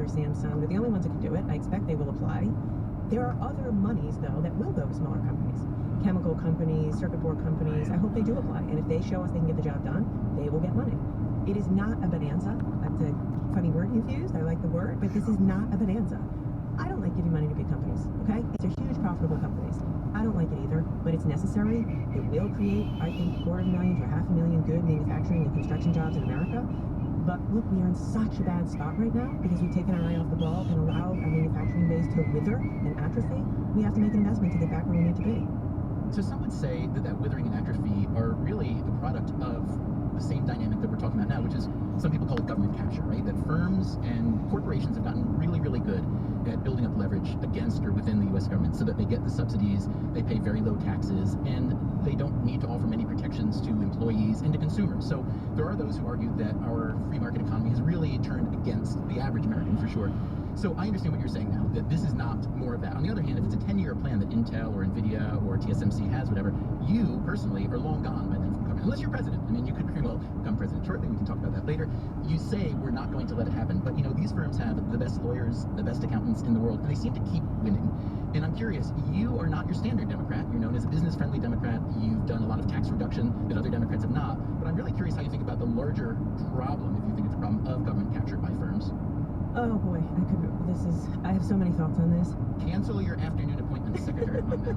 or Samsung. They're the only ones that can do it. I expect they will apply. There are other monies, though, that will go to smaller companies. Chemical companies, circuit board companies. I hope they do apply. And if they show us they can get the job done, they will get money. It is not a bonanza. That's a funny word you've used. I like the word, but this is not a bonanza. I don't like giving money to big companies, okay? These are huge, profitable companies. I don't like it either, but it's necessary. It will create, I think, 250,000 to 500,000 good manufacturing and construction jobs in America. But look, we are in such a bad spot right now because we've taken our eye off the ball and allowed our manufacturing base to wither and atrophy. We have to make an investment to get back where we need to be. So some would say that withering and atrophy are really the product of the same dynamic that we're talking about now, which is, some people call it government capture, right? That firms and corporations have gotten really, really good at building up leverage against or within the U.S. government so that they get the subsidies, they pay very low taxes, and they don't need to offer many protections to employees and to consumers. So there are those who argue that our free market economy has really turned against the average American, for sure. So I understand what you're saying now, that this is not more of that. On the other hand, if it's a 10-year plan that Intel or NVIDIA or TSMC has, whatever, you personally are long gone by then from government. Unless you're president. I mean, you could very well become president shortly. We can talk about that later. You say we're not going to let it happen. But, you know, these firms have the best lawyers, the best accountants in the world, and they seem to keep winning. And I'm curious, you are not your standard Democrat. You're known as a business-friendly Democrat. You've done a lot of tax reduction that other Democrats have not. But I'm really curious how you think about the larger problem, if you think it's a problem, of government capture by firms. Oh boy, I have so many thoughts on this. Cancel your afternoon appointment, Secretary Monday.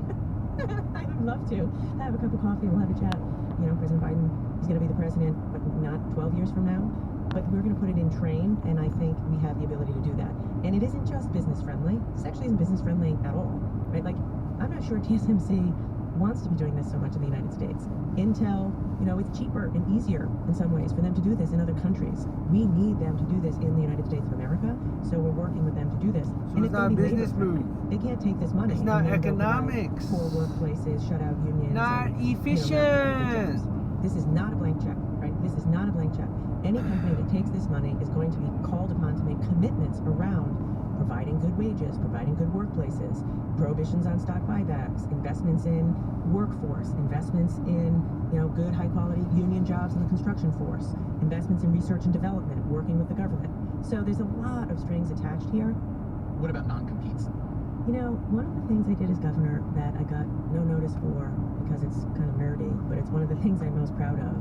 I would love to have a cup of coffee and we'll have a chat. You know, President Biden is going to be the president, but not 12 years from now. But we're going to put it in train, and I think we have the ability to do that. And it isn't just business friendly. This actually isn't business friendly at all, right? Like, I'm not sure TSMC wants to be doing this so much in the United States. Intel, you know, it's cheaper and easier in some ways for them to do this in other countries. We need them to do this in the United States of America, so we're working with them to do this. So and it's not a business move. They can't take this money. It's not economics. Poor workplaces, shut out unions. Not and, efficient. This is not a blank check, right? This is not a blank check. Any company that takes this money is going to be called upon to make commitments around providing good wages, providing good workplaces, prohibitions on stock buybacks, investments in workforce, investments in, you know, good high-quality union jobs in the construction force, investments in research and development, working with the government. So there's a lot of strings attached here. What about non-competes? You know, one of the things I did as governor that I got no notice for because it's kind of nerdy, but it's one of the things I'm most proud of,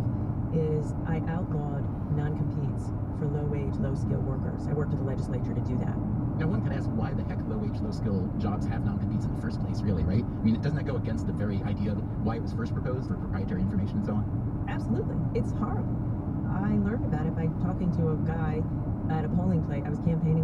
is I outlawed non-competes for low-wage, low-skill workers. I worked with the legislature to do that. Now, one could ask why the heck low-wage, low-skill jobs have non-competes in the first place, really, right? I mean, doesn't that go against the very idea of why it was first proposed for proprietary information and so on? Absolutely. It's horrible. I learned about it by talking to a guy at a polling place. I was campaigning